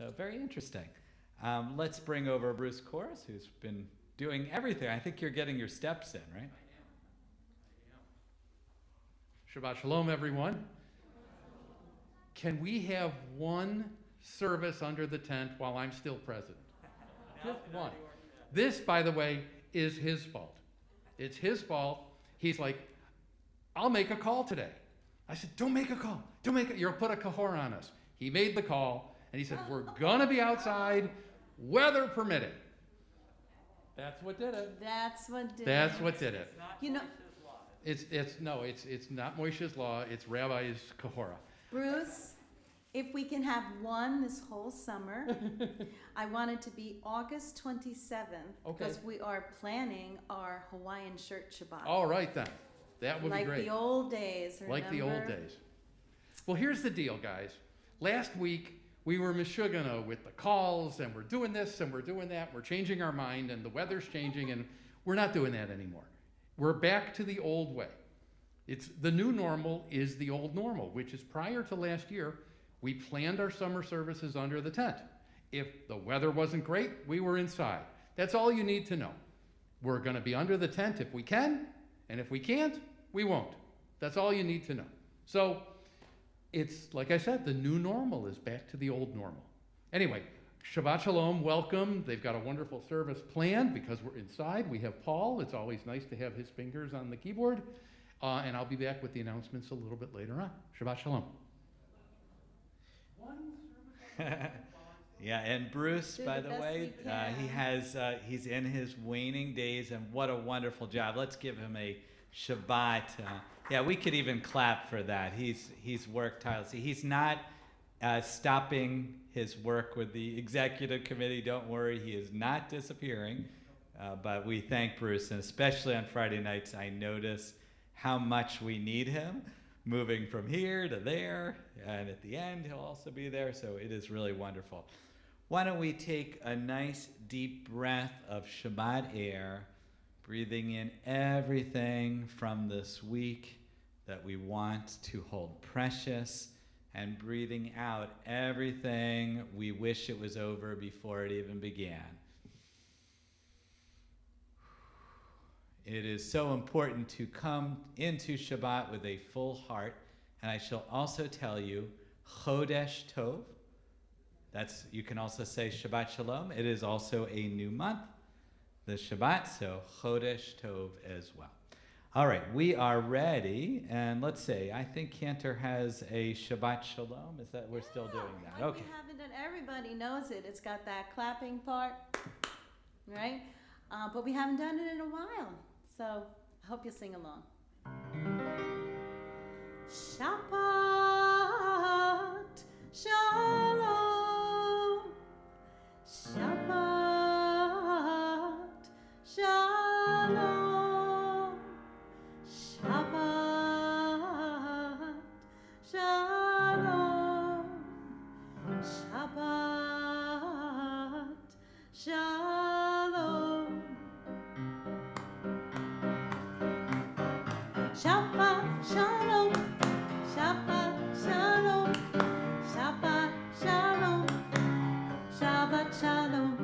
So very interesting. Let's bring over Bruce Corris, who's been doing everything. I think you're getting your steps in, right? I am. Shabbat Shalom, everyone. Can we have one service under the tent while I'm still president? Just one. This, by the way, is his fault. It's his fault. He's like, I'll make a call today. I said, don't make a call. Don't make it. You'll put a kahor on us. He made the call, and he said, we're going to be outside, weather permitting. That's what did it. That's what did it. That's what did it. You know, It's not Moshe's law. It's Rabbi's kahora. Bruce, if we can have one this whole summer, I want it to be August 27th, Okay. because we are planning our Hawaiian shirt Shabbat. All right, then. That would like be great. the old days, remember? Like the old days. Well, here's the deal, guys. Last week, we were mishugana with the calls, and we're doing this, and we're doing that. We're changing our mind, and the weather's changing, and we're not doing that anymore. We're back to the old way. It's the new normal is the old normal, which is prior to last year, we planned our summer services under the tent. If the weather wasn't great, we were inside. That's all you need to know. We're going to be under the tent if we can, and if we can't, we won't. That's all you need to know. So it's, like I said, the new normal is back to the old normal. Anyway, Shabbat Shalom, welcome. They've got a wonderful service planned because we're inside. We have Paul. It's always nice to have his fingers on the keyboard. And I'll be back with the announcements a little bit later on. Shabbat Shalom. Yeah, and Bruce, by the way, he's in his waning days, and what a wonderful job. Let's give him a Shabbat. Yeah, we could even clap for that. He's worked tirelessly. He's not stopping his work with the executive committee. Don't worry, he is not disappearing. But we thank Bruce, and especially on Friday nights, I notice how much we need him, moving from here to there, and at the end, he'll also be there, so it is really wonderful. Why don't we take a nice deep breath of Shabbat air, breathing in everything from this week that we want to hold precious, and breathing out everything we wish it was over before it even began. It is so important to come into Shabbat with a full heart, and I shall also tell you, Chodesh Tov. You can also say Shabbat Shalom. It is also a new month, the Shabbat, so Chodesh Tov as well. All right, we are ready, and let's see. I think Cantor has a Shabbat Shalom. Is that we're still doing that? Okay. We haven't done. Everybody knows it. It's got that clapping part, right? But we haven't done it in a while, so I hope you sing along. Shabbat Shalom, Shabbat Shalom, Shabbat Shalom, Shabbat Shalom, Shabbat Shalom, Shabbat Shalom, Shabbat Shalom, Shabbat Shalom,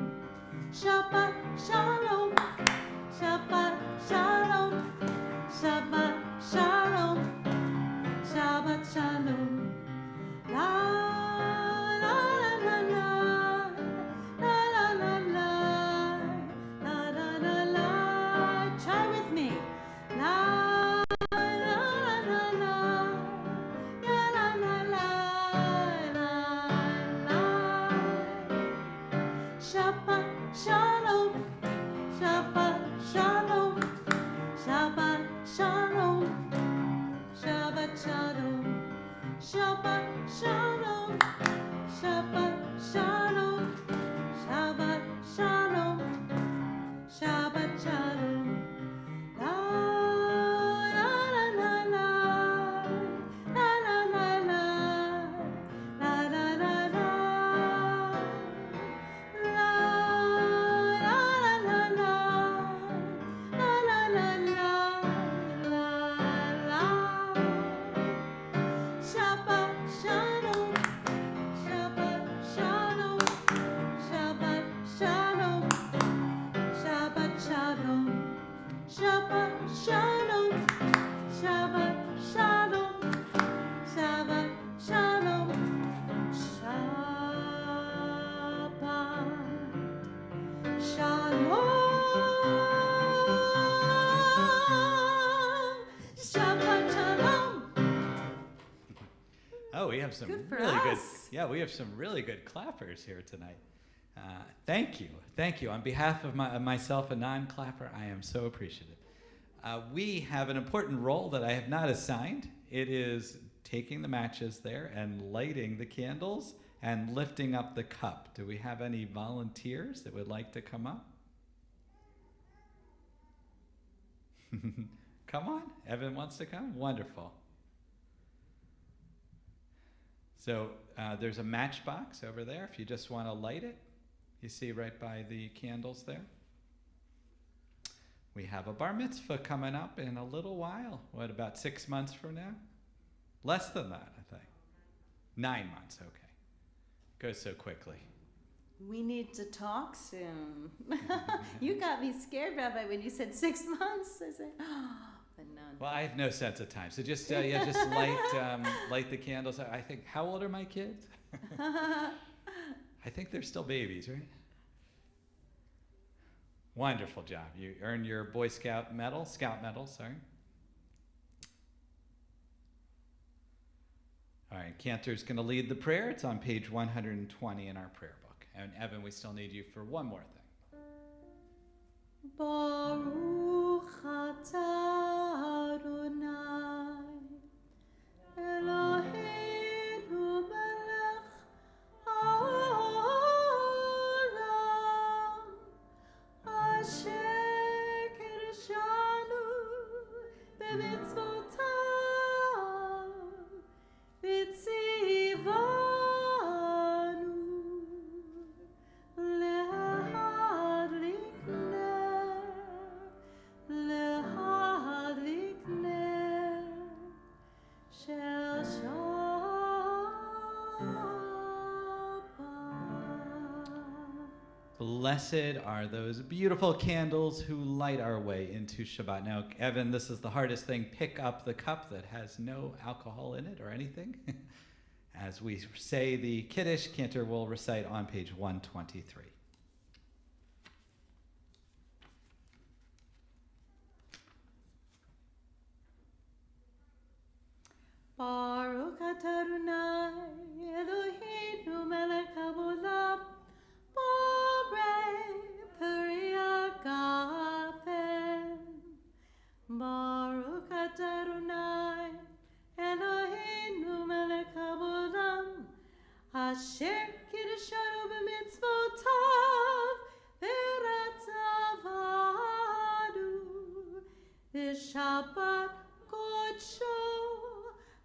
Shabbat Shalom, Shabbat Shalom, Shabbat Shalom, Shabbat Shalom. La la la la la la la la la la la la. Try with me. La la la la la have some Good for really good. us. Yeah, we have some really good clappers here tonight. Thank you. On behalf of myself, a non-clapper, I am so appreciative. We have an important role that I have not assigned. It is taking the matches there and lighting the candles and lifting up the cup. Do we have any volunteers that would like to come up? Come on, Evan wants to come? Wonderful. So there's a matchbox over there if you just want to light it. You see right by the candles there. We have a bar mitzvah coming up in a little while. What, about 6 months from now? Less than that, I think. 9 months, okay. Goes so quickly. We need to talk soon. You got me scared, Rabbi, when you said 6 months. I said, oh, but no. Well, I have no sense of time, so just just light the candles. I think, how old are my kids? I think they're still babies, right? Wonderful job. You earned your Boy Scout medal, sorry. All right, Cantor's going to lead the prayer. It's on page 120 in our prayer book. And Evan, we still need you for one more thing. Baruch atah Adonai Eloheinu melech haolam asher kirshanu b'mitzvotav v'tzivanu lehadlik ner shel Shabbat. Blessed are those beautiful candles who light our way into Shabbat. Now, Evan, this is the hardest thing. Pick up the cup that has no alcohol in it or anything. As we say the Kiddush, Cantor will recite on page 123. Baruch atah Adonai Eloheinu melech haolam borei peri hagafen. Baruch atah Adonai Eloheinu melech haolam asher kiddushanu b'mitzvotav v'ratzavanu v'shabbat kodsho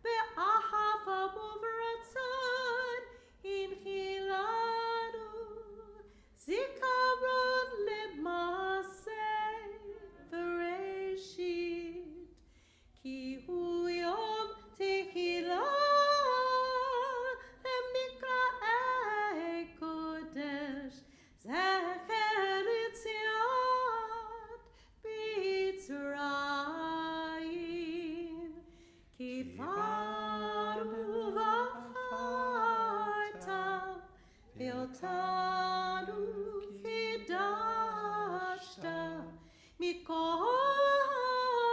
be'ahava uvratzon inchilanu zikaron lemaseh v'reshit ki hu yom tehillah lemnikra'ei kodesh zecher litziat b'Mitzrayim ki faru v'fartam v'otanu kidashta mikol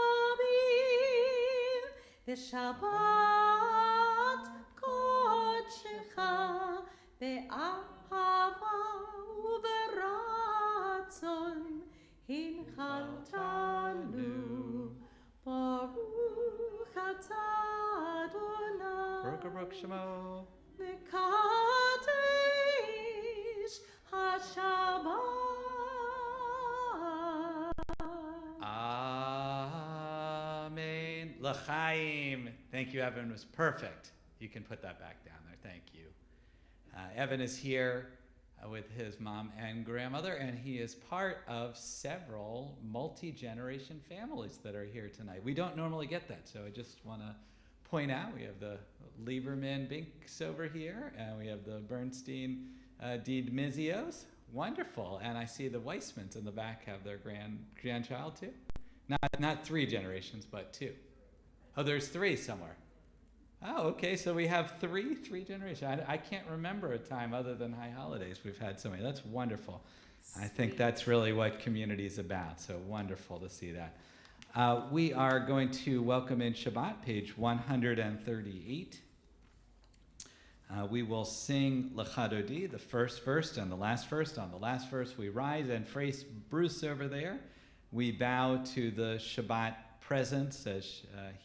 ha'amim v'shabbat kodshecha be'ahava u'beratzon hinchaltanu. Baruch atah Adonai Baruch Shemo. Mekadesh HaShabbat. Amen. L'chaim. Thank you, Evan. It was perfect. You can put that back down there. Thank you. Evan is here with his mom and grandmother, and he is part of several multi-generation families that are here tonight. We don't normally get that, so I just want to point out we have the Lieberman Binks over here, and we have the Bernstein Deed Mizios. Wonderful. And I see the Weissmans in the back have their grandchild too. Not 3 generations, but 2. Oh, there's 3 somewhere. Oh, okay, so we have three generations. I can't remember a time other than high holidays we've had so many. That's wonderful. Sweet. I think that's really what community is about, so wonderful to see that. We are going to welcome in Shabbat, page 138. We will sing L'Chadodi, the first verse and the last verse. On the last verse, we rise and face Bruce over there. We bow to the Shabbat presence as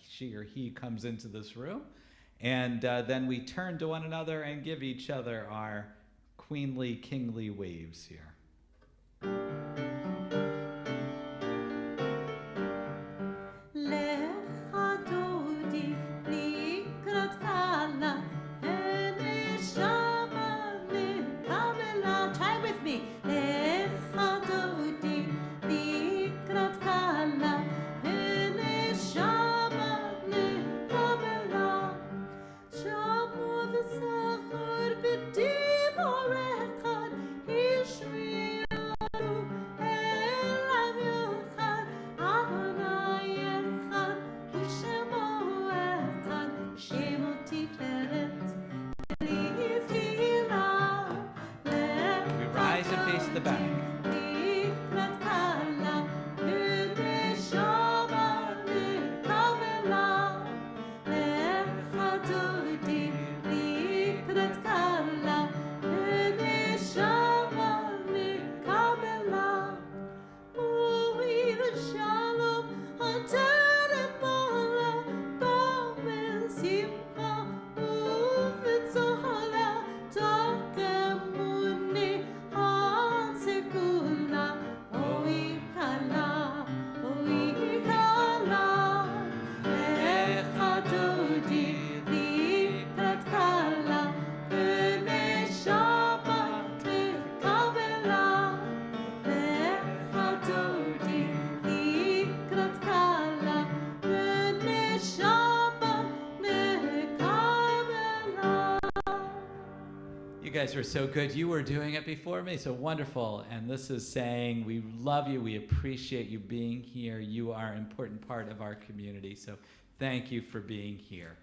she or he comes into this room. And then we turn to one another and give each other our queenly, kingly waves here. Try with me. The back. You guys were so good. You were doing it before me, so wonderful. And this is saying we love you. We appreciate you being here. You are an important part of our community, so thank you for being here.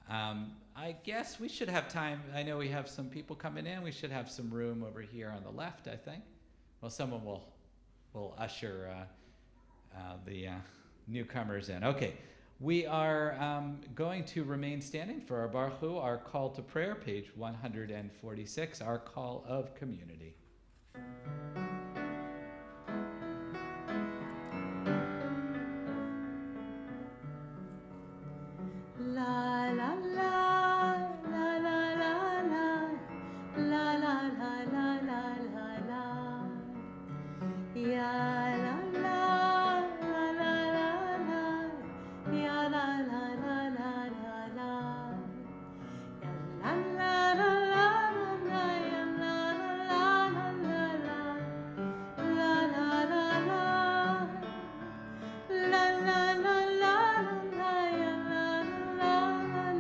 I guess we should have time. I know we have some people coming in. We should have some room over here on the left, I think. Well, someone will usher the newcomers in. Okay. We are going to remain standing for our Baruch Hu, our call to prayer, page 146, our call of community. La la la la la la la la la la la la la la ya la la la la la la ya la la la la la la ya la la la la la ya la la la la la la la la la la la la la ya la la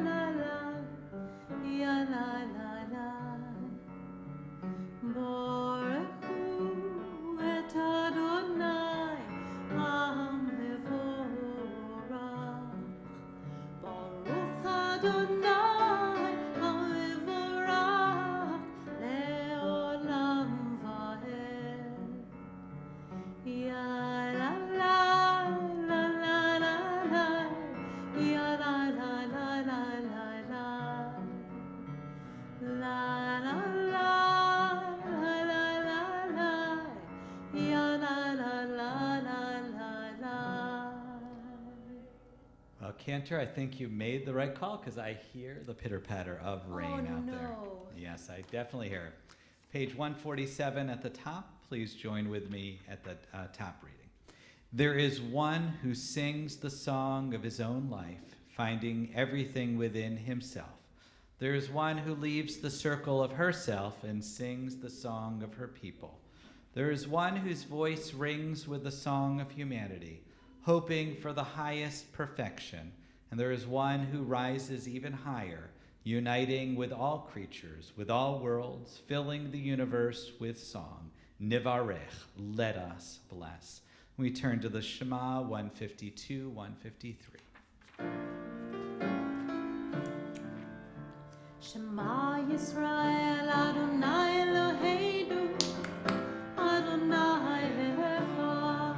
la la ya la la la Baruch Hu et Adonai Am Mevorach Baruch Adonai Am Mevorach Leolam Vaed Ya la la la la la la Ya la la la la la la La la la la la la la Ya la la la la la la Well, Cantor, I think you made the right call because I hear the pitter-patter of rain out there. no. Yes, I definitely hear it. Page 147 at the top. Please join with me at the top reading. There is one who sings the song of his own life, finding everything within himself. There is one who leaves the circle of herself and sings the song of her people. There is one whose voice rings with the song of humanity, hoping for the highest perfection. And there is one who rises even higher, uniting with all creatures, with all worlds, filling the universe with song. Nivarech, let us bless. We turn to the Shema 152, 153. Shema Yisrael Adonai Eloheinu Adonai Echad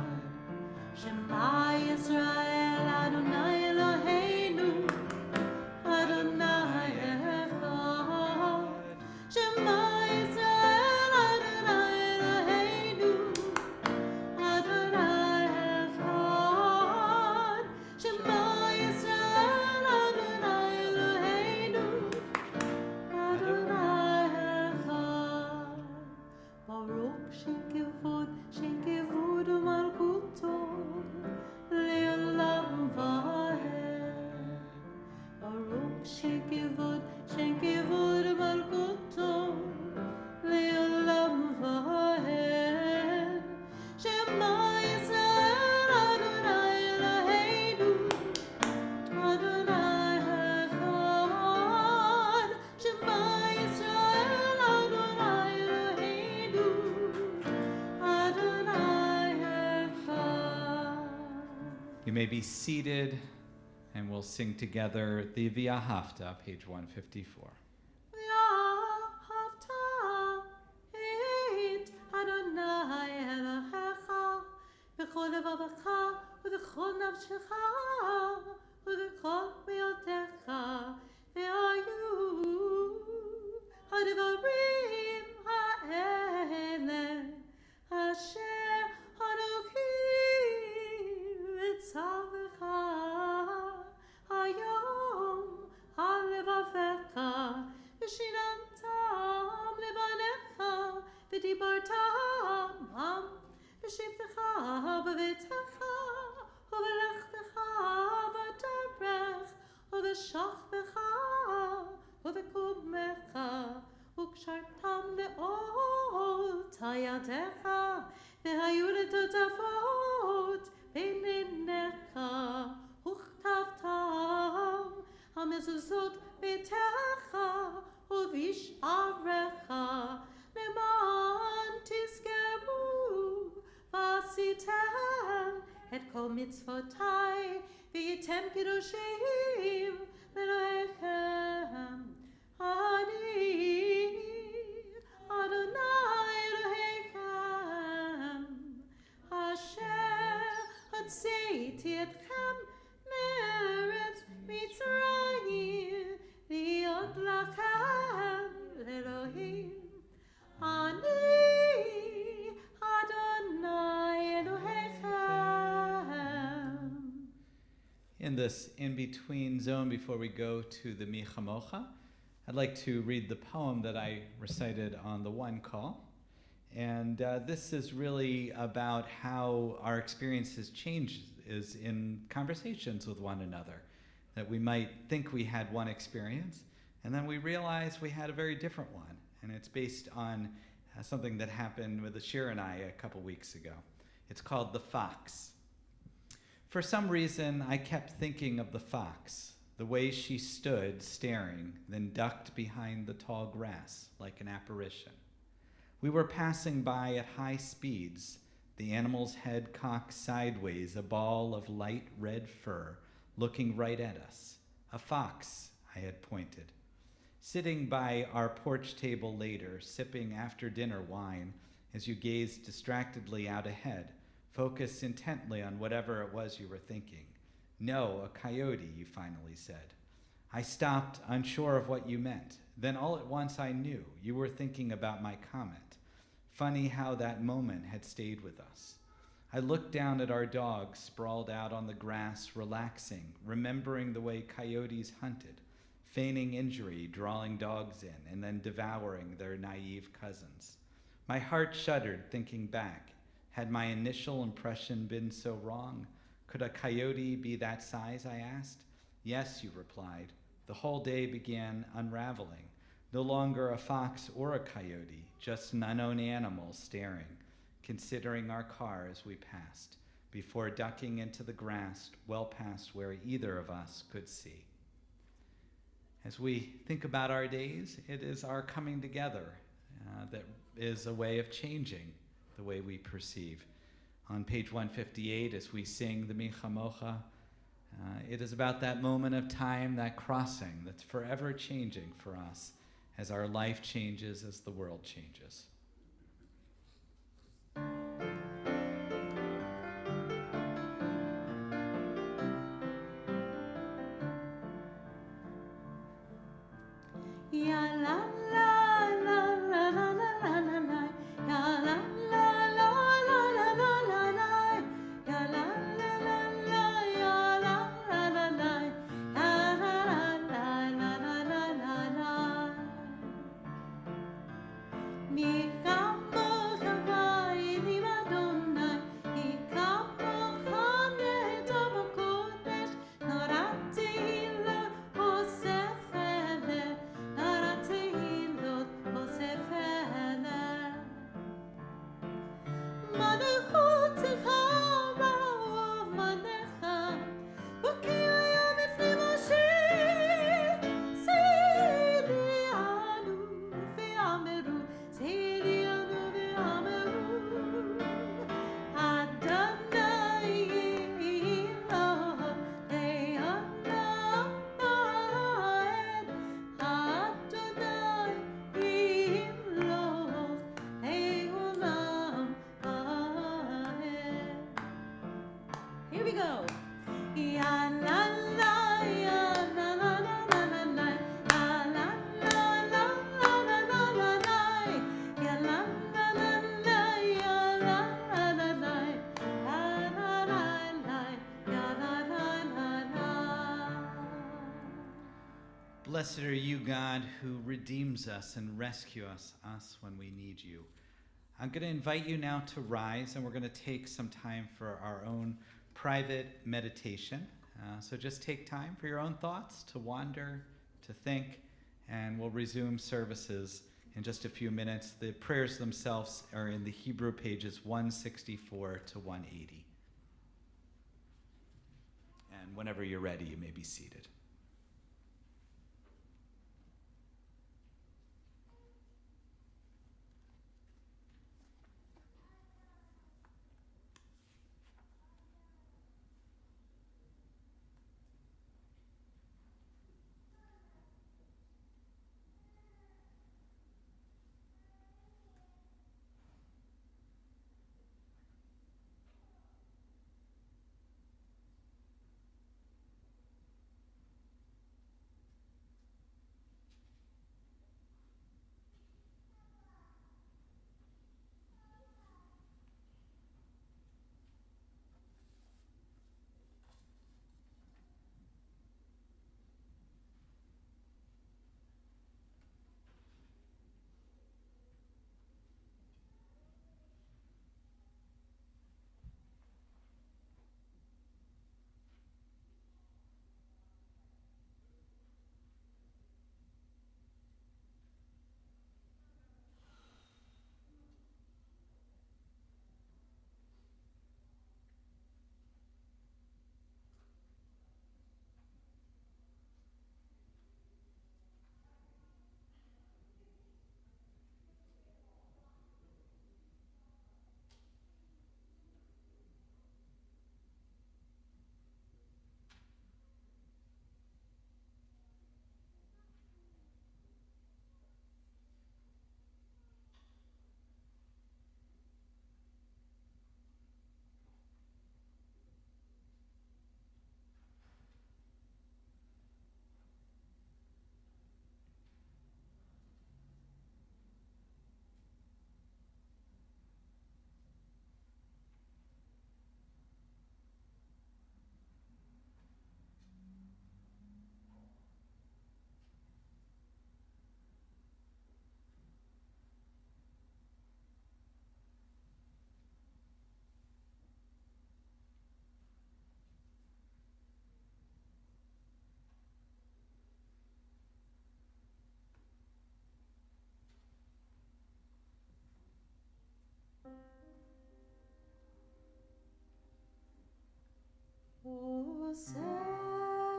Shema Yisrael Adonai Eloheinu Adonai Echad You may be seated, and we'll sing together the V'ahavta, page 154. ואהבת את אדוני אלוהיך בכל לבבך ובכל נפשך ובכל מאודך, והיו הדברים האלה אשר אנוכי מצווך היום על לבבך, ושיננתם לבניך, ודיברתם בשבתך בביתך, ובלכתך בדרך, ובשוכבך ובקומך, וקשרתם לאורך ידיך, והיו לטוטפות בין עיניך, וכתבתם המזוזות ביתך ובשעריך, למען תזכרו ועשיתם את כל מצוותיי, והייתם קדושים לאלוהיכם. אני אדוני אלוהיכם, אשר הוצאתי אתכם מארץ מצרים, להיות לכם לאלוהים. אני אדוני אלוהיכם. In this in-between zone before we go to the Mi Chamocha, I'd like to read the poem that I recited on the one call. And this is really about how our experiences change is in conversations with one another. That we might think we had one experience, and then we realize we had a very different one. And it's based on something that happened with Ashir and I a couple weeks ago. It's called The Fox. For some reason, I kept thinking of the fox, the way she stood staring, then ducked behind the tall grass like an apparition. We were passing by at high speeds, the animal's head cocked sideways, a ball of light red fur, looking right at us. A fox, I had pointed. Sitting by our porch table later, sipping after-dinner wine, as you gazed distractedly out ahead, focused intently on whatever it was you were thinking. No, a coyote, you finally said. I stopped, unsure of what you meant. Then all at once I knew you were thinking about my comment. Funny how that moment had stayed with us. I looked down at our dog sprawled out on the grass, relaxing, remembering the way coyotes hunted, feigning injury, drawing dogs in, and then devouring their naive cousins. My heart shuddered thinking back. Had my initial impression been so wrong? Could a coyote be that size, I asked? Yes, you replied. The whole day began unraveling. No longer a fox or a coyote, just an unknown animal staring, considering our car as we passed, before ducking into the grass well past where either of us could see. As we think about our days, it is our coming together that is a way of changing the way we perceive. On page 158, as we sing the Mi Chamocha, it is about that moment of time, that crossing that's forever changing for us as our life changes, as the world changes. Ya la la la la la la la la la. Ya la la la la la la la la. Ya la la la la. Ya la la la la. Ya la la la la la la la. Mi blessed are you, God, who redeems us and rescues us when we need you. I'm going to invite you now to rise, and we're going to take some time for our own private meditation. So just take time for your own thoughts to wander, to think, and we'll resume services in just a few minutes. The prayers themselves are in the Hebrew pages 164 to 180. And whenever you're ready, you may be seated.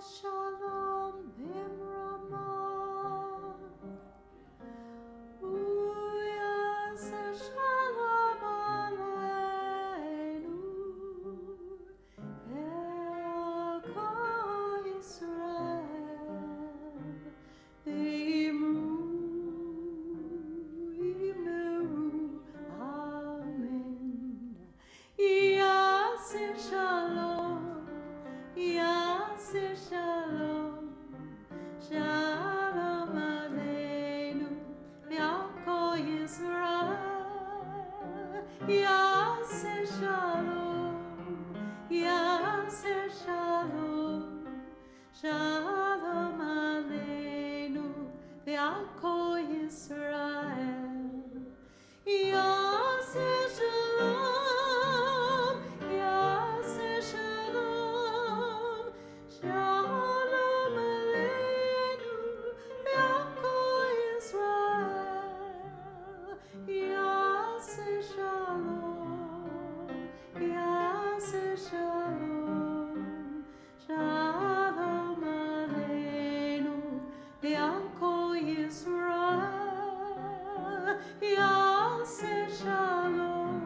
Shalom Bimrama. Shalom Aleinu. Eko Yisrael. Imru. Amen. Yasir Shalom. Yasir Shalom, Shalom Aleinu, Yako Yisrael. Yasir Shalom, Yasir Shalom, Shalom Aleinu, Yako Yisrael. Yasir Shalom, Yasir Shalom, Shalom Aleinu, Yako Yisrael. Yasir Shalom, Yasir Shalom, Shalom Aleinu, Yako Yisrael. Yasir Shalom,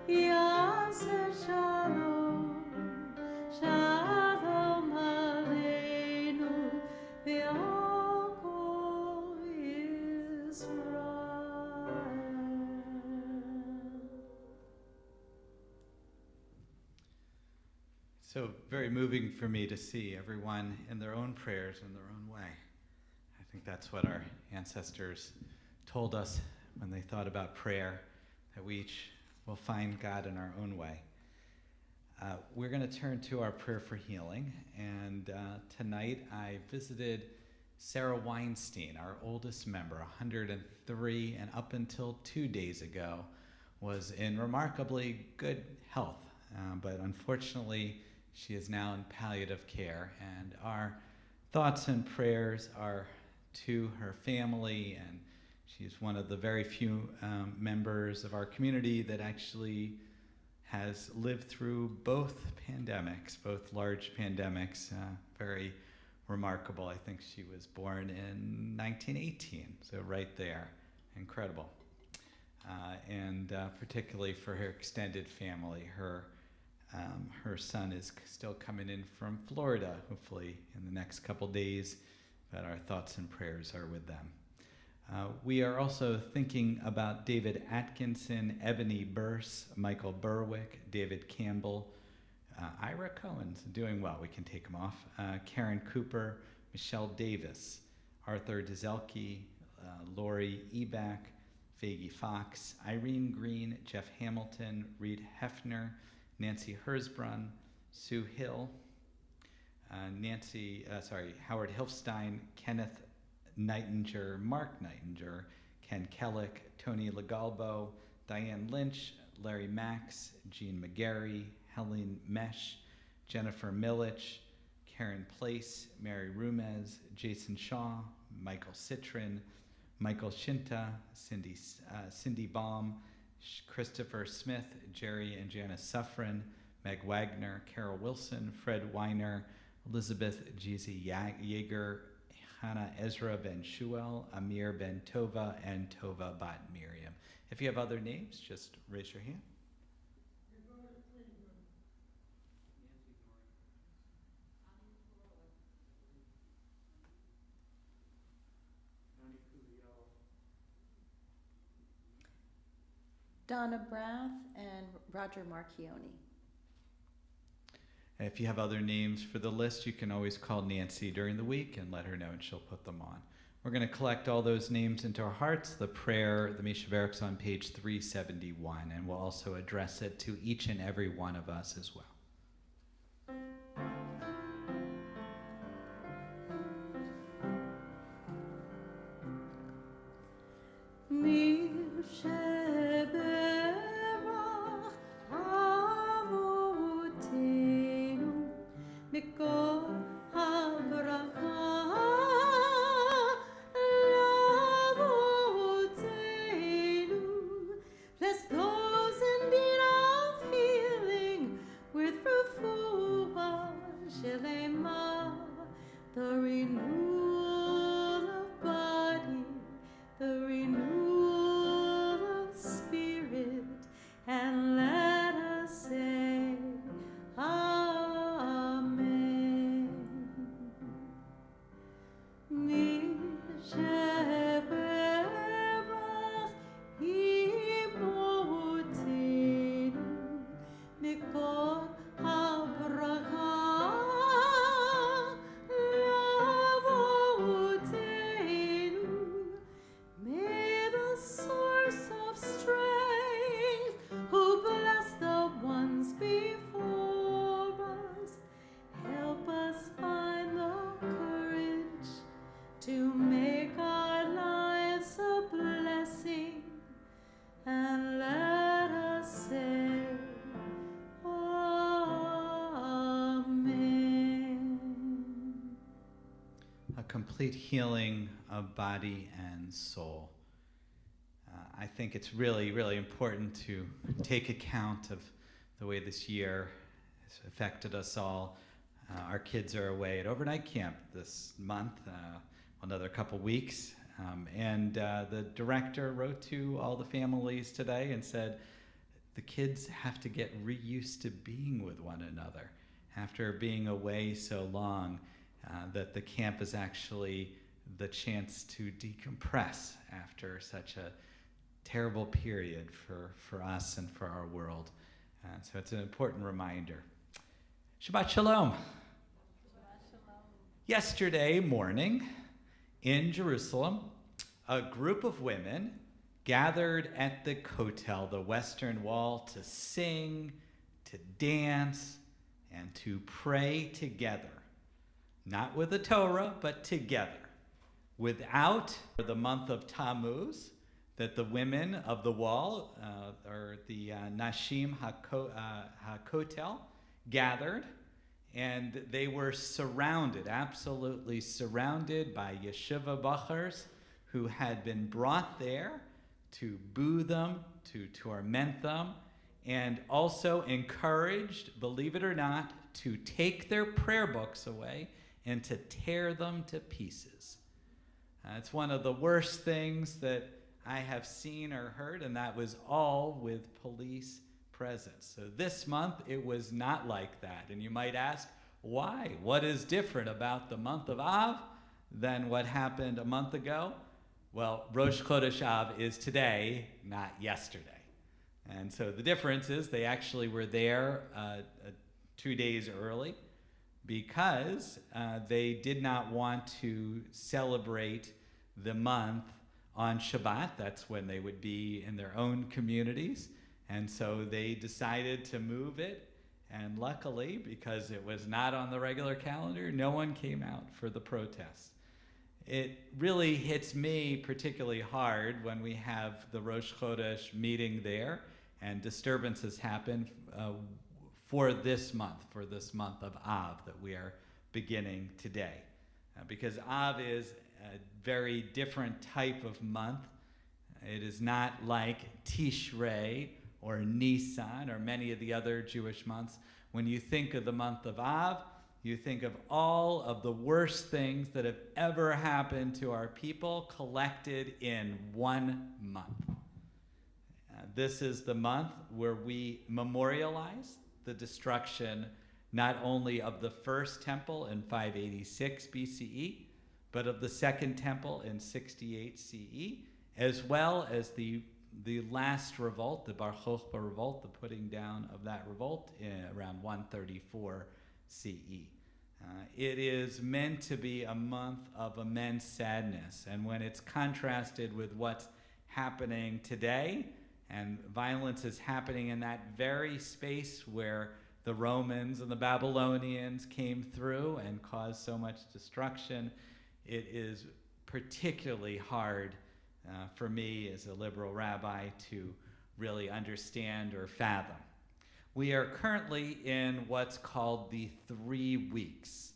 Yasir Shalom, Shalom Aleinu, V'yako Yisrael. So very moving for me to see everyone in their own prayers in their own way. I think that's what our ancestors told us when they thought about prayer, that we each will find God in our own way. We're going to turn to our prayer for healing, and tonight I visited Sarah Weinstein, our oldest member, 103, and up until 2 days ago was in remarkably good health. But unfortunately, she is now in palliative care, and our thoughts and prayers are to her family, and she's one of the very few members of our community that actually has lived through both pandemics, both large pandemics, very remarkable. I think she was born in 1918, so right there, incredible. And particularly for her extended family, her son is still coming in from Florida, hopefully in the next couple days, but our thoughts and prayers are with them. We are also thinking about David Atkinson, Ebony Burse, Michael Berwick, David Campbell, Ira Cohen's doing well, we can take him off, Karen Cooper, Michelle Davis, Arthur Dezelke, Lori Eback, Faggy Fox, Irene Green, Jeff Hamilton, Reed Hefner, Nancy Hersbrunn, Sue Hill, Howard Hilfstein, Kenneth Nightinger, Mark Nightinger, Ken Kellick, Tony Legalbo, Diane Lynch, Larry Max, Jean McGarry, Helen Mesh, Jennifer Milich, Karen Place, Mary Rumez, Jason Shaw, Michael Citrin, Michael Shinta, Cindy Baum, Christopher Smith, Jerry and Janice Suffren, Meg Wagner, Carol Wilson, Fred Weiner, Elizabeth Jeezy Yeager, Hannah Ezra Ben Shuel, Amir Ben Tova, and Tova Bat Miriam. If you have other names, just raise your hand. Donna Brath and Roger Marchioni. If you have other names for the list, you can always call Nancy during the week and let her know, and she'll put them on. We're going to collect all those names into our hearts. The prayer, the Misha Barrack's on page 371, and we'll also address it to each and every one of us as well. Complete healing of body and soul. I think it's really, really important to take account of the way this year has affected us all. Our kids are away at overnight camp this month, another couple weeks, and the director wrote to all the families today and said the kids have to get reused to being with one another after being away so long. That the camp is actually the chance to decompress after such a terrible period for us and for our world. So it's an important reminder. Shabbat Shalom. Shabbat Shalom. Yesterday morning in Jerusalem, a group of women gathered at the Kotel, the Western Wall, to sing, to dance, and to pray together. Not with the Torah, but together. without the month of Tammuz, that the women of the wall, or the Nashim HaKotel, gathered, and they were surrounded, absolutely surrounded by yeshiva bachars who had been brought there to boo them, to torment them, and also encouraged, believe it or not, to take their prayer books away and to tear them to pieces. It's one of the worst things that I have seen or heard, and that was all with police presence. So this month, it was not like that. And you might ask, why? What is different about the month of Av than what happened a month ago? Well, Rosh Chodesh Av is today, not yesterday. And so the difference is they actually were there 2 days early because they did not want to celebrate the month on Shabbat. That's when they would be in their own communities. And so they decided to move it. And luckily, because it was not on the regular calendar, no one came out for the protests. It really hits me particularly hard when we have the Rosh Chodesh meeting there and disturbances happen for this month of Av that we are beginning today. Because Av is a very different type of month. It is not like Tishrei or Nisan or many of the other Jewish months. When you think of the month of Av, you think of all of the worst things that have ever happened to our people collected in 1 month. This is the month where we memorialize the destruction not only of the first temple in 586 BCE, but of the second temple in 68 CE, as well as the last revolt, the Bar Kokhba revolt, the putting down of that revolt in around 134 CE. It is meant to be a month of immense sadness, and when it's contrasted with what's happening today, and violence is happening in that very space where the Romans and the Babylonians came through and caused so much destruction, it is particularly hard for me as a liberal rabbi to really understand or fathom. We are currently in what's called the 3 weeks.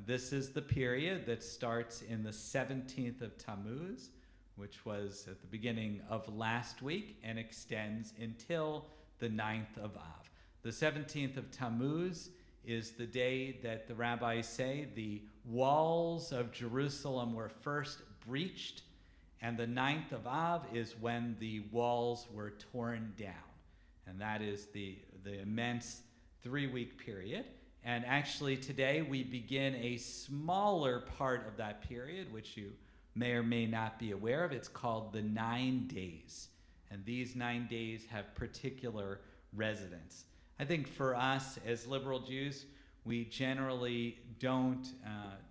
This is the period that starts in the 17th of Tammuz, which was at the beginning of last week, and extends until the 9th of Av. The 17th of Tammuz is the day that the rabbis say the walls of Jerusalem were first breached, and the 9th of Av is when the walls were torn down. And that is the immense 3-week period. And actually today we begin a smaller part of that period, which you may or may not be aware of. It's called the 9 days. And these 9 days have particular resonance. I think for us as liberal Jews, we generally don't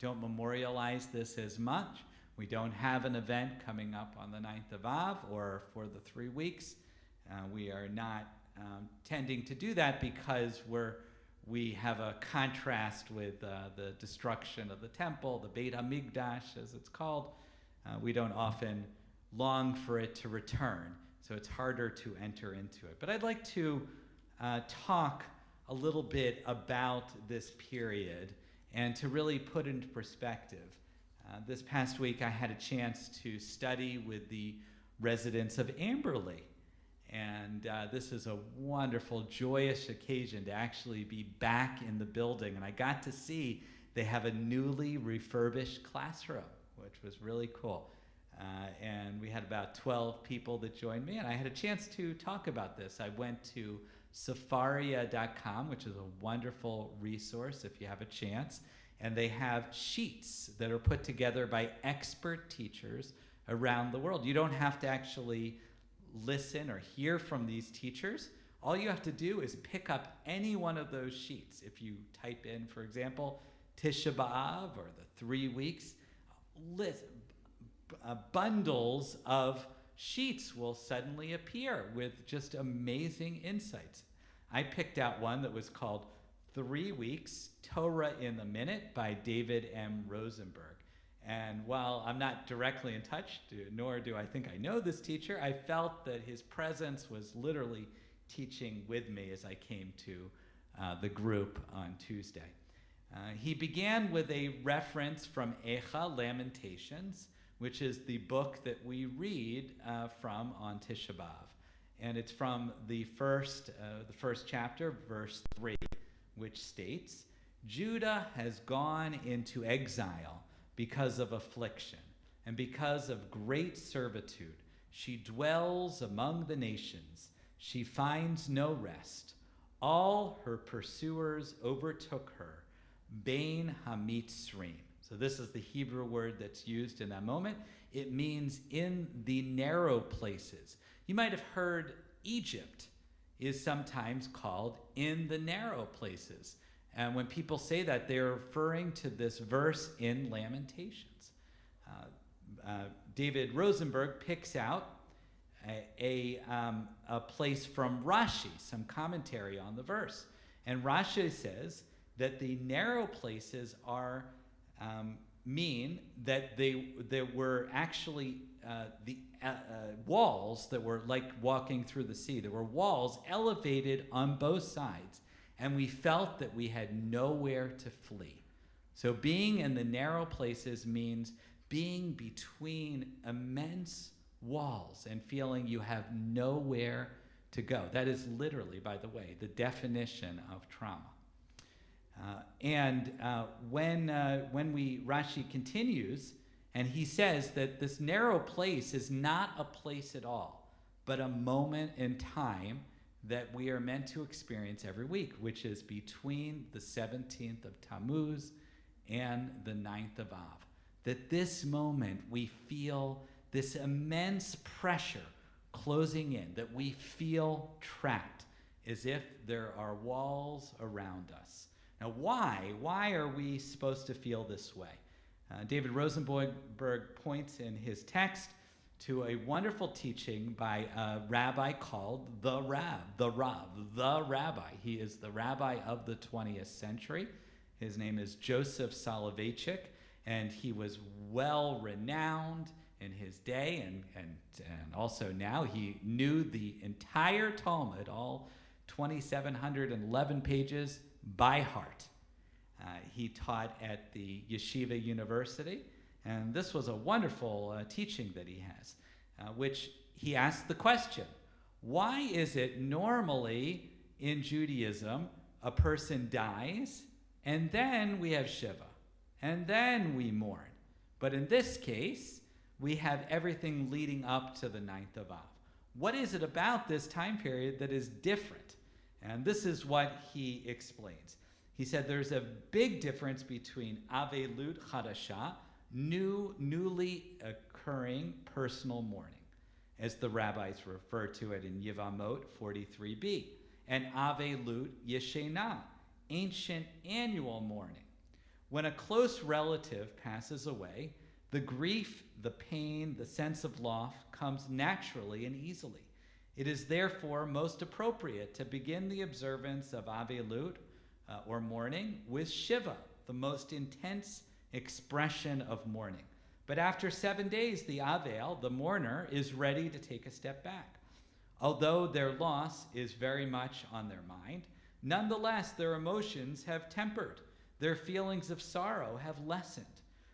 memorialize this as much. We don't have an event coming up on the 9th of Av or for the 3 weeks. We are not tending to do that because we have a contrast with the destruction of the temple, the Beit HaMikdash as it's called. We don't often long for it to return, so it's harder to enter into it. But I'd like to talk a little bit about this period and to really put into perspective. This past week I had a chance to study with the residents of Amberley. And this is a wonderful, joyous occasion to actually be back in the building. And I got to see they have a newly refurbished classroom, which was really cool. And we had about 12 people that joined me, and I had a chance to talk about this. I went to Safaria.com, which is a wonderful resource if you have a chance. And they have sheets that are put together by expert teachers around the world. You don't have to actually listen or hear from these teachers. All you have to do is pick up any one of those sheets. If you type in, for example, Tisha B'Av or the 3 weeks, bundles of sheets will suddenly appear with just amazing insights. I picked out one that was called 3 Weeks, Torah in the Minute by David M. Rosenberg. And while I'm not directly in touch, nor do I think I know this teacher, I felt that his presence was literally teaching with me as I came to the group on Tuesday. He began with a reference from Echa, Lamentations, which is the book that we read from on Tisha B'Av. And it's from the first chapter, verse 3, which states, Judah has gone into exile because of affliction, and because of great servitude. She dwells among the nations. She finds no rest. All her pursuers overtook her. Bain Hamitzrim. So this is the Hebrew word that's used in that moment. It means in the narrow places. You might have heard Egypt is sometimes called in the narrow places. And when people say that, they're referring to this verse in Lamentations. David Rosenberg picks out a place from Rashi, some commentary on the verse. And Rashi says that the narrow places are mean that there were actually the walls that were like walking through the sea. There were walls elevated on both sides, and we felt that we had nowhere to flee. So being in the narrow places means being between immense walls and feeling you have nowhere to go. That is literally, by the way, the definition of trauma. When Rashi continues, and he says that this narrow place is not a place at all, but a moment in time that we are meant to experience every week, which is between the 17th of Tammuz and the 9th of Av. That this moment we feel this immense pressure closing in, that we feel trapped, as if there are walls around us. Now, why? Why are we supposed to feel this way? David Rosenberg points in his text to a wonderful teaching by a rabbi called the Rabbi. He is the rabbi of the 20th century. His name is Joseph Soloveitchik, and he was well renowned in his day, and also now. He knew the entire Talmud, all 2,711 pages, by heart. He taught at the Yeshiva University, and this was a wonderful teaching that he has, which he asked the question, why is it normally in Judaism a person dies, and then we have Shiva, and then we mourn? But in this case, we have everything leading up to the 9th of Av. What is it about this time period that is different? And this is what he explains. He said there's a big difference between Avelut Chadasha, newly occurring personal mourning, as the rabbis refer to it in Yevamot 43b, and Avelut Yeshena, ancient annual mourning. When a close relative passes away, the grief, the pain, the sense of loss comes naturally and easily. It is therefore most appropriate to begin the observance of Avelut, or mourning, with Shiva, the most intense expression of mourning. But after 7 days, the Avel, the mourner, is ready to take a step back. Although their loss is very much on their mind, nonetheless, their emotions have tempered. Their feelings of sorrow have lessened.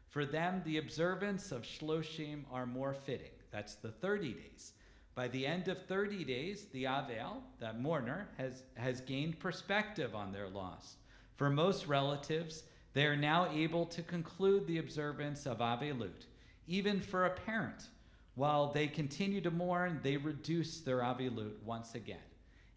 For them, the observance of Shloshim are more fitting. That's the 30 days. By the end of 30 days, the Avel, that mourner, has gained perspective on their loss. For most relatives, they are now able to conclude the observance of Avelut. Even for a parent, while they continue to mourn, they reduce their Avelut once again.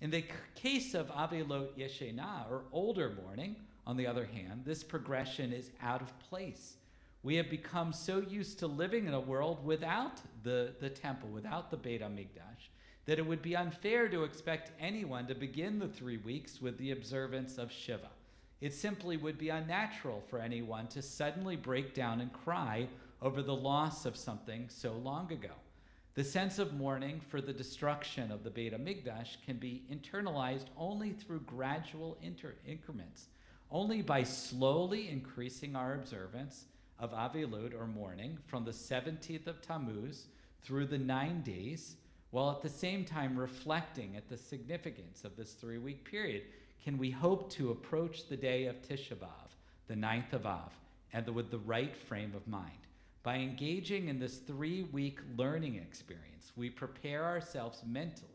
In the case of Avelut Yeshena, or older mourning, on the other hand, this progression is out of place. We have become so used to living in a world without the temple, without the Beit HaMikdash, that it would be unfair to expect anyone to begin the 3 weeks with the observance of Shiva. It simply would be unnatural for anyone to suddenly break down and cry over the loss of something so long ago. The sense of mourning for the destruction of the Beit HaMikdash can be internalized only through gradual increments, only by slowly increasing our observance of Avilut, or mourning, from the 17th of Tammuz through the 9 days, while at the same time reflecting at the significance of this 3-week period, can we hope to approach the day of Tisha B'Av, the 9th of Av, and with the right frame of mind? By engaging in this 3-week learning experience, we prepare ourselves mentally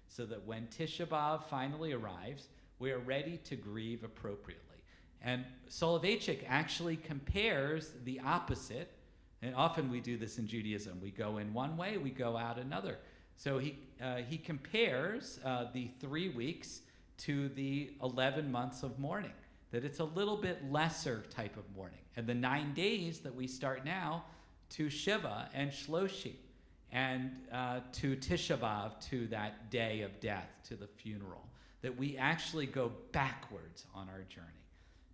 so that when Tisha B'Av finally arrives, we are ready to grieve appropriately. And Soloveitchik actually compares the opposite, and often we do this in Judaism. We go in one way, we go out another. So he compares the 3 weeks to the 11 months of mourning, that it's a little bit lesser type of mourning. And the 9 days that we start now to Shiva and Shloshi, and to Tisha B'Av, to that day of death, to the funeral, that we actually go backwards on our journey.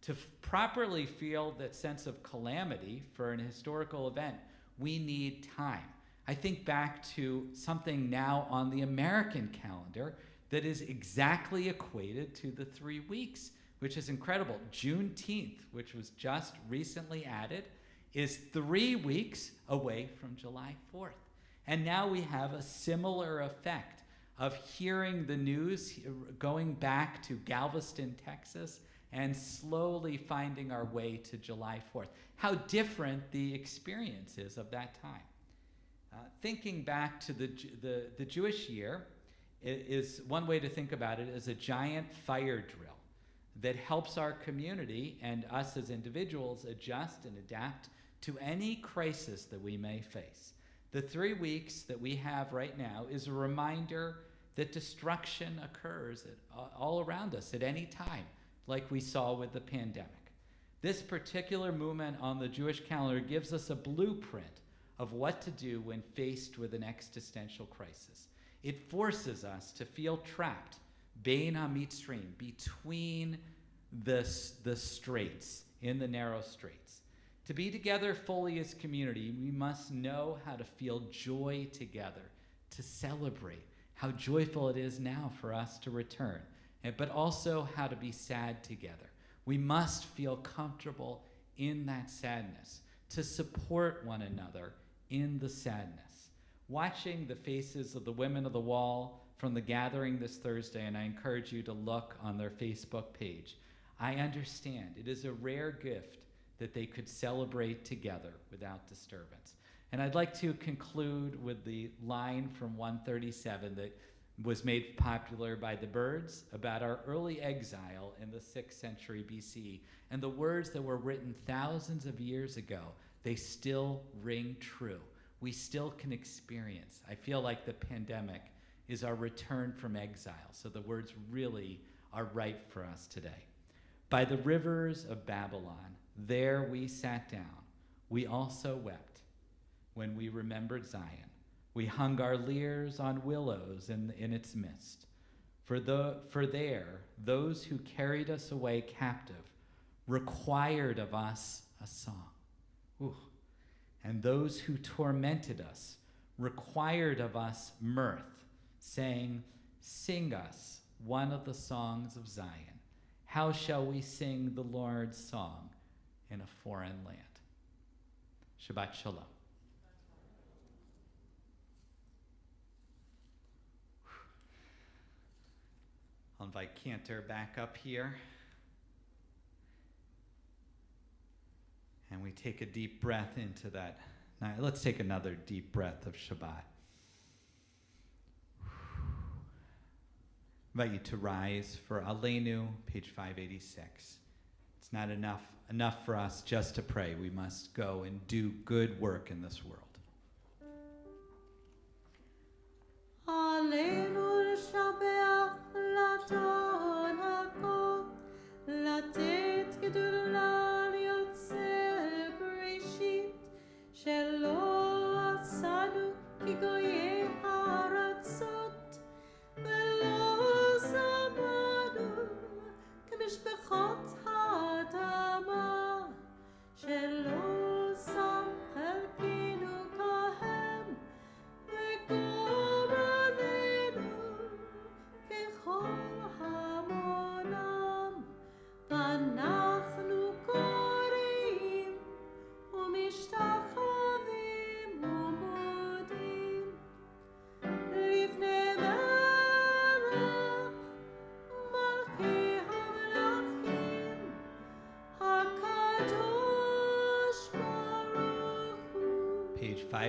To properly feel that sense of calamity for an historical event, we need time. I think back to something now on the American calendar that is exactly equated to the 3 weeks, which is incredible. Juneteenth, which was just recently added, is 3 weeks away from July 4th. And now we have a similar effect of hearing the news, going back to Galveston, Texas, and slowly finding our way to July 4th. How different the experience is of that time. Thinking back to the Jewish year is one way to think about it, as a giant fire drill that helps our community and us as individuals adjust and adapt to any crisis that we may face. The 3 weeks that we have right now is a reminder that destruction occurs all around us at any time, like we saw with the pandemic. This particular movement on the Jewish calendar gives us a blueprint of what to do when faced with an existential crisis. It forces us to feel trapped, bein hamitzrim, between the straits, in the narrow straits. To be together fully as community, we must know how to feel joy together, to celebrate how joyful it is now for us to return, but also how to be sad together. We must feel comfortable in that sadness, to support one another in the sadness. Watching the faces of the women of the wall from the gathering this Thursday, and I encourage you to look on their Facebook page, I understand it is a rare gift that they could celebrate together without disturbance. And I'd like to conclude with the line from 137 that was made popular by the Byrds about our early exile in the 6th century BCE. And the words that were written thousands of years ago, they still ring true. We still can experience. I feel like the pandemic is our return from exile. So the words really are right for us today. By the rivers of Babylon, there we sat down. We also wept when we remembered Zion. We hung our lyres on willows in its midst. For there, those who carried us away captive required of us a song. Ooh. And those who tormented us required of us mirth, saying, "Sing us one of the songs of Zion. How shall we sing the Lord's song in a foreign land?" Shabbat Shalom. I'll invite Cantor back up here. And we take a deep breath into that. Now, let's take another deep breath of Shabbat. I invite you to rise for Aleinu, page 586. It's not enough for us just to pray. We must go and do good work in this world. Aleinu l'shabeach laton hakol, latet gedolah liotzer bereshit, shelo asanu ki goyei haratzot, velo samanu k'mishpachot ha'adama, shelo sam chelkenu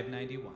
591.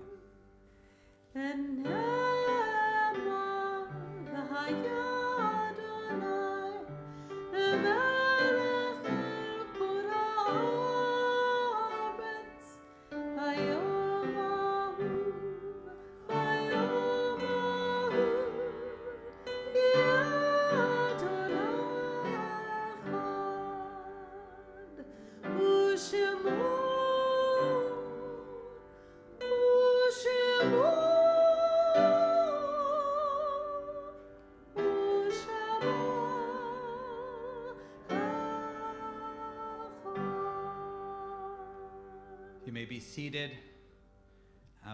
You may be seated.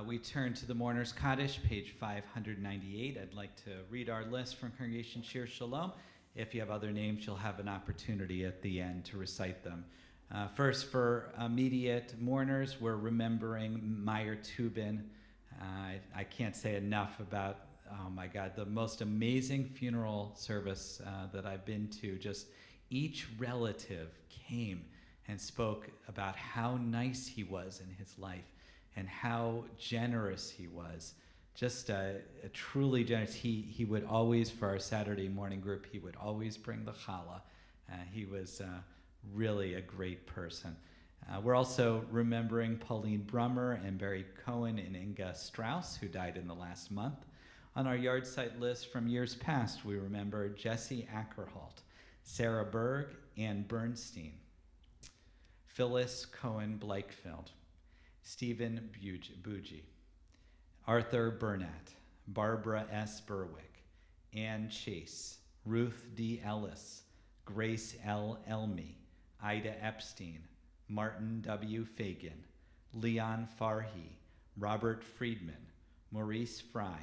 We turn to the Mourner's Kaddish, page 598. I'd like to read our list from Congregation Shir Shalom. If you have other names, you'll have an opportunity at the end to recite them. First, for immediate mourners, we're remembering Meyer Tubin. I can't say enough about, oh my God, the most amazing funeral service that I've been to. Just each relative came and spoke about how nice he was in his life and how generous he was. Just a truly generous. He would always, for our Saturday morning group, he would always bring the challah. He was really a great person. We're also remembering Pauline Brummer and Barry Cohen and Inga Strauss, who died in the last month. On our yard site list from years past, we remember Jesse Ackerholt, Sarah Berg, Ann Bernstein, Phyllis Cohen Bleichfeld, Stephen Bougie, Arthur Burnett, Barbara S. Berwick, Ann Chase, Ruth D. Ellis, Grace L. Elmy, Ida Epstein, Martin W. Fagan, Leon Farhi, Robert Friedman, Maurice Fry,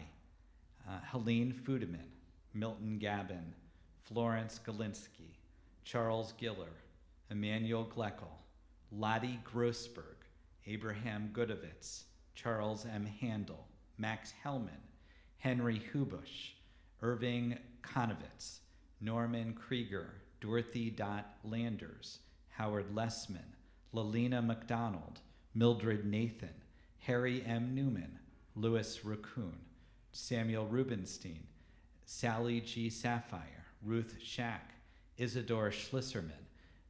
Helene Fudeman, Milton Gabin, Florence Galinsky, Charles Giller, Emmanuel Gleckel, Lottie Grossberg, Abraham Gudovitz, Charles M. Handel, Max Hellman, Henry Hubush, Irving Konovitz, Norman Krieger, Dorothy Landers, Howard Lessman, Lalina McDonald, Mildred Nathan, Harry M. Newman, Louis Raccoon, Samuel Rubenstein, Sally G. Sapphire, Ruth Shack, Isidore Schlisserman,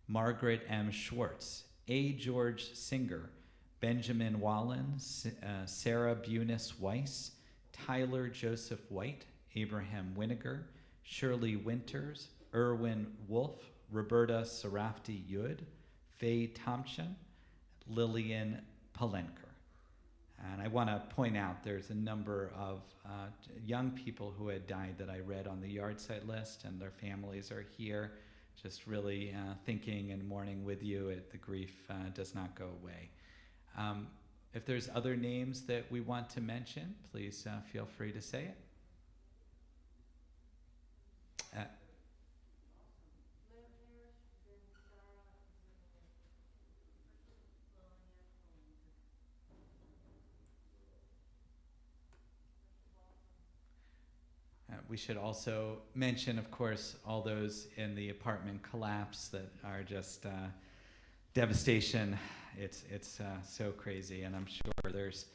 Margaret M. Schwartz, A. George Singer, Benjamin Wallen, Sarah Bunis Weiss, Tyler Joseph White, Abraham Winiger, Shirley Winters, Erwin Wolf, Roberta Sarafti Yud, Faye Thompson, Lillian Palenker. And I want to point out there's a number of young people who had died that I read on the yard site list, and their families are here, just really thinking and mourning with you. The grief does not go away. If there's other names that we want to mention, please feel free to say it. We should also mention, of course, all those in the apartment collapse that are just devastation. It's so crazy, and I'm sure there's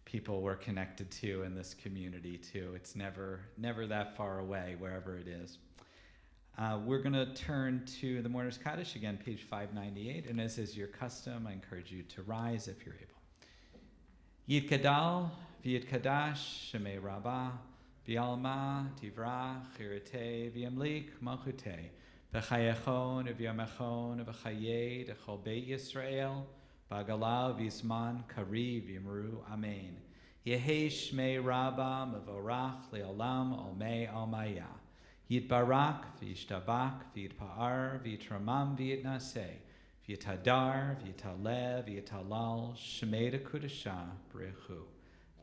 people we're connected to in this community too. It's never that far away, wherever it is. We're going to turn to the Mourner's Kaddish again, page 598, and as is your custom, I encourage you to rise if you're able. Yidkadal v'yidkadash shemei rabbah v'yalma tivrach chirete v'yamlik malchute v'chayechon v'yamechon v'chayei d'chol beit Yisrael b'agala v'yisman kari v'yimru amen. Yehi shmei rabbah mevorach le'olam olmei almaya. Yitbarak v'yishtabak v'yitpa'ar v'yitramam v'yitnaseh v'yitadar v'yitalev v'yitalal shmei d'kudasha b'rechu.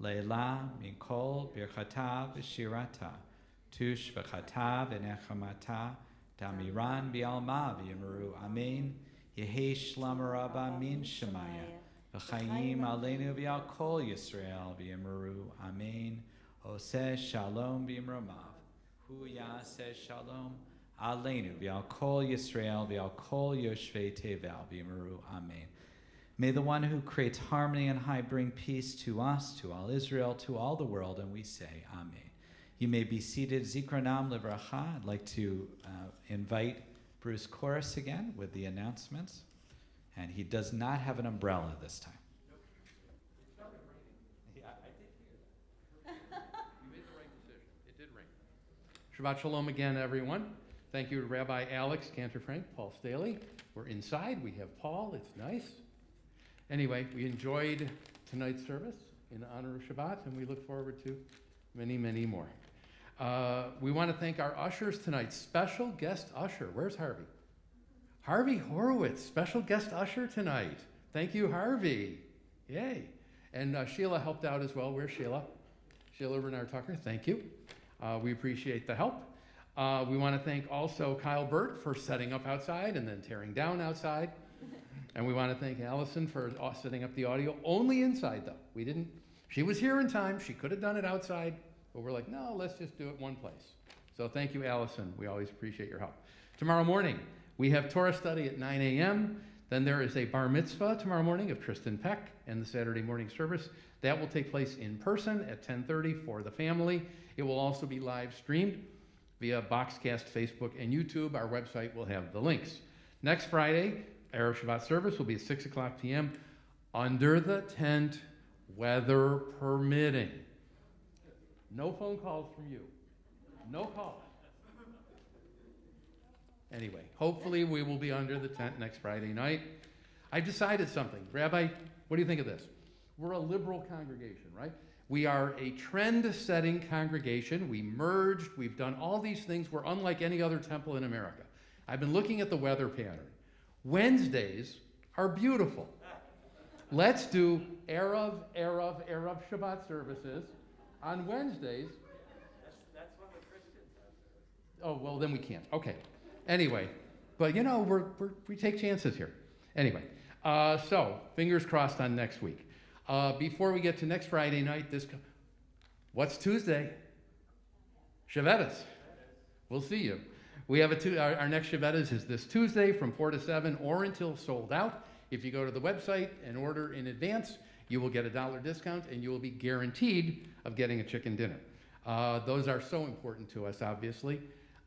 Leila minkol birchata v'shirata tush v'chata v'nechamata damiran v'alma v'yimru amen. Yehi shlam rabba min shemaya v'chayim aleinu v'al kol Yisrael v'yimru amen. Oseh shalom v'yimramav hu yaseh shalom aleinu v'al kol Yisrael v'al kol yoshvei tevel v'yimru amen. May the one who creates harmony and high bring peace to us, to all Israel, to all the world, and we say Amen. You may be seated. Zikronam Livracha. I'd like to invite Bruce Chorus again with the announcements. And he does not have an umbrella this time. Yeah, I did hear that. You made the right decision. It did rain. Shabbat Shalom again, everyone. Thank you to Rabbi Alex, Cantor Frank, Paul Staley. We're inside. We have Paul. It's nice. Anyway, we enjoyed tonight's service in honor of Shabbat, and we look forward to many, many more. We want to thank our ushers tonight. Special guest usher. Where's Harvey? Harvey Horowitz, special guest usher tonight. Thank you, Harvey. Yay. And Sheila helped out as well. Where's Sheila? Sheila Bernard Tucker, thank you. We appreciate the help. We want to thank also Kyle Burt for setting up outside and then tearing down outside. And we want to thank Allison for setting up the audio. Only inside, though. She was here in time. She could have done it outside. But we're like, no, let's just do it one place. So thank you, Allison. We always appreciate your help. Tomorrow morning, we have Torah study at 9 a.m. Then there is a bar mitzvah tomorrow morning of Tristan Peck and the Saturday morning service. That will take place in person at 10:30 for the family. It will also be live streamed via Boxcast, Facebook, and YouTube. Our website will have the links. Next Friday, Erev Shabbat service will be at 6 o'clock p.m. under the tent, weather permitting. No phone calls from you. No calls. Anyway, hopefully we will be under the tent next Friday night. I've decided something. Rabbi, what do you think of this? We're a liberal congregation, right? We are a trend-setting congregation. We merged. We've done all these things. We're unlike any other temple in America. I've been looking at the weather pattern. Wednesdays are beautiful. Let's do Erev Shabbat services on Wednesdays. That's when the Christians have. Oh, well, then we can't. Okay. Anyway, but you know, we take chances here. Anyway, so fingers crossed on next week. Before we get to next Friday night, what's Tuesday? Shavuos. We'll see you. We have our next Shavuos is this Tuesday from 4 to 7 or until sold out. If you go to the website and order in advance, you will get a $1 discount and you will be guaranteed of getting a chicken dinner. Those are so important to us, obviously.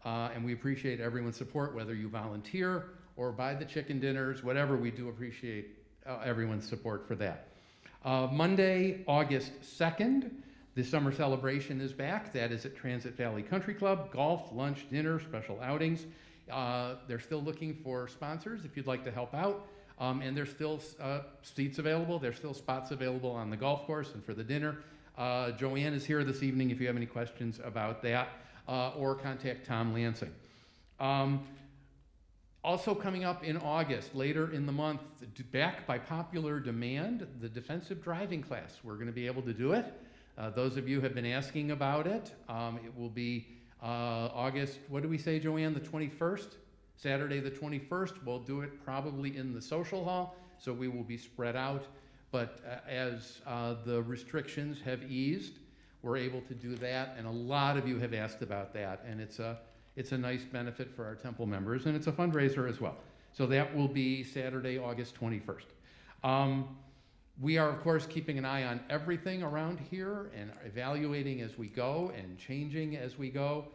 And we appreciate everyone's support, whether you volunteer or buy the chicken dinners, whatever, we do appreciate everyone's support for that. Monday, August 2nd, the summer celebration is back. That is at Transit Valley Country Club. Golf, lunch, dinner, special outings. They're still looking for sponsors if you'd like to help out. And there's still seats available. There's still spots available on the golf course and for the dinner. Joanne is here this evening if you have any questions about that. Or contact Tom Lansing. Also coming up in August, later in the month, back by popular demand, the defensive driving class. We're going to be able to do it. Those of you have been asking about it. It will be August, what do we say, Joanne, the 21st? Saturday the 21st. We'll do it probably in the social hall, so we will be spread out. But as the restrictions have eased, we're able to do that, and a lot of you have asked about that, and it's a nice benefit for our temple members, and it's a fundraiser as well. So that will be Saturday, August 21st. We are, of course, keeping an eye on everything around here and evaluating as we go and changing as we go,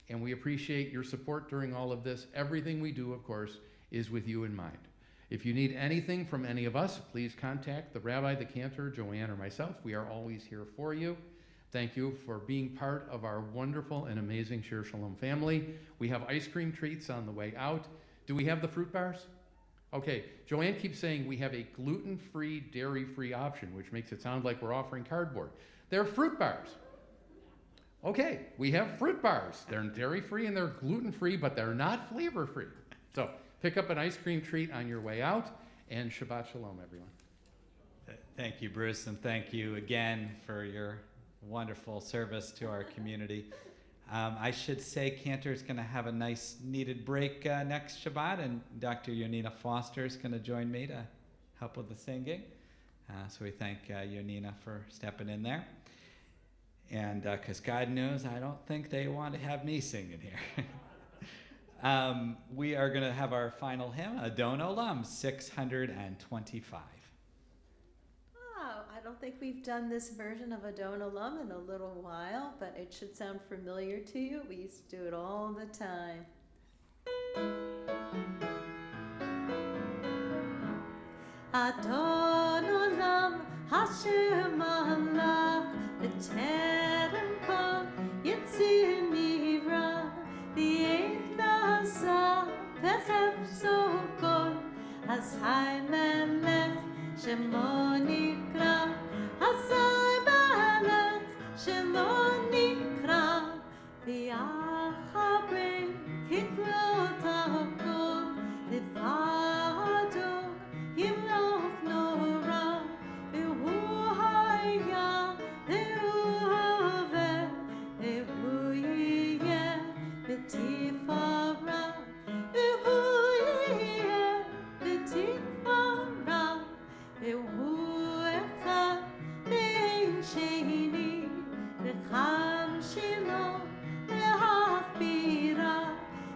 and we appreciate your support during all of this. Everything we do, of course, is with you in mind. If you need anything from any of us, please contact the rabbi, the cantor, Joanne, or myself. We are always here for you. Thank you for being part of our wonderful and amazing Shir Shalom family. We have ice cream treats on the way out. Do we have the fruit bars? Okay, Joanne keeps saying we have a gluten-free, dairy-free option, which makes it sound like we're offering cardboard. They're fruit bars. Okay, we have fruit bars. They're dairy-free and they're gluten-free, but they're not flavor-free. So pick up an ice cream treat on your way out, and Shabbat Shalom, everyone. Thank you, Bruce, and thank you again for your wonderful service to our community. I should say Cantor is going to have a nice needed break next Shabbat, and Dr. Yonina Foster is going to join me to help with the singing. So we thank Yonina for stepping in there. And because God knows I don't think they want to have me singing here. We are going to have our final hymn, Adon Olam 625. don't think we've done this version of Adon Olam in a little while, but it should sound familiar to you. We used to do it all the time. Adon Olam Hashem Malach B'terem Kol Yitzir Nivra V'yeich Nasa V'chefzo Kol Hazai Melech Shemo Nikra Hazai Melech Shemo Nikra V'yachabre Tiklot HaKol Levado Yimloch Nora V'hu Haya V'hu Haver V'hu Yiyeh V'tifara V'hu Yiyeh V'tifara V'hu Echad Ve'en Sheni V'cham Shelo V'hachbira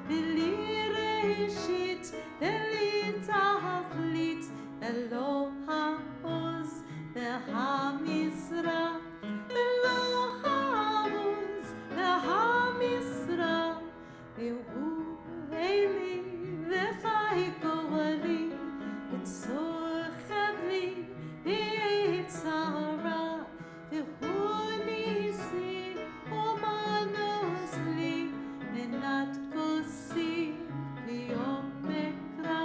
V'li Reshit V'li Tachlit V'lo Ha'oz V'ha'misra V'lo Ha'oz V'ha'misra V'hu Eli V'chai Goali V'tzor Chavli V'yitzara V'hu Nisi Omanos Li Menat Kosi V'yom Mekra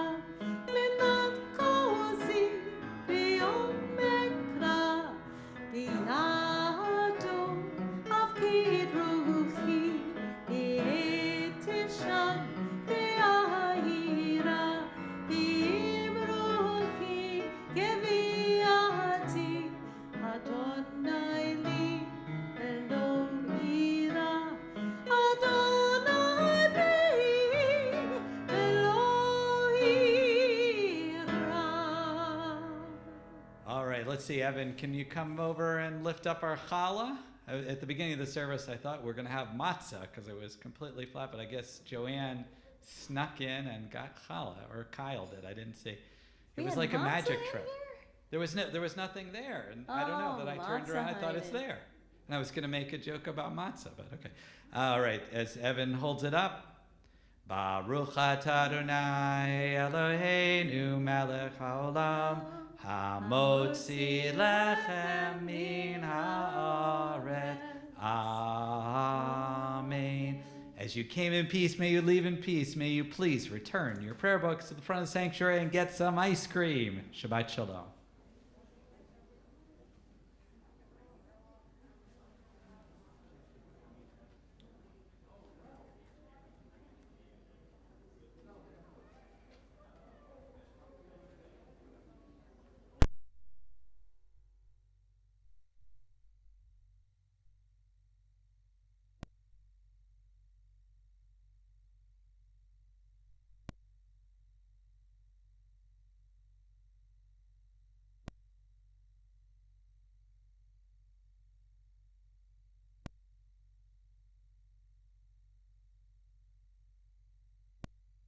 Menat Kosi V'yom Mekra V'yado Avkid Ruchi V'etishan V'ayira V'imruchi Geviati Adonai li Elohira Adonai li Elohira. All right, let's see, Evan, can you come over and lift up our challah? At the beginning of the service, I thought we were going to have matzah because it was completely flat, but I guess Joanne snuck in and got challah, or Kyle did. I didn't see. It We was had like a matzah magic in trick. here? There was nothing there, and I don't know. Oh, But I turned around, I matzah thought it's hiding. there, and I was going to make a joke about matzah, but okay. All right, as Evan holds it up, Baruch atah Adonai Eloheinu melech haolam hamotzi lechem min haaretz. Amen. As you came in peace, may you leave in peace. May you please return your prayer books to the front of the sanctuary and get some ice cream. Shabbat shalom.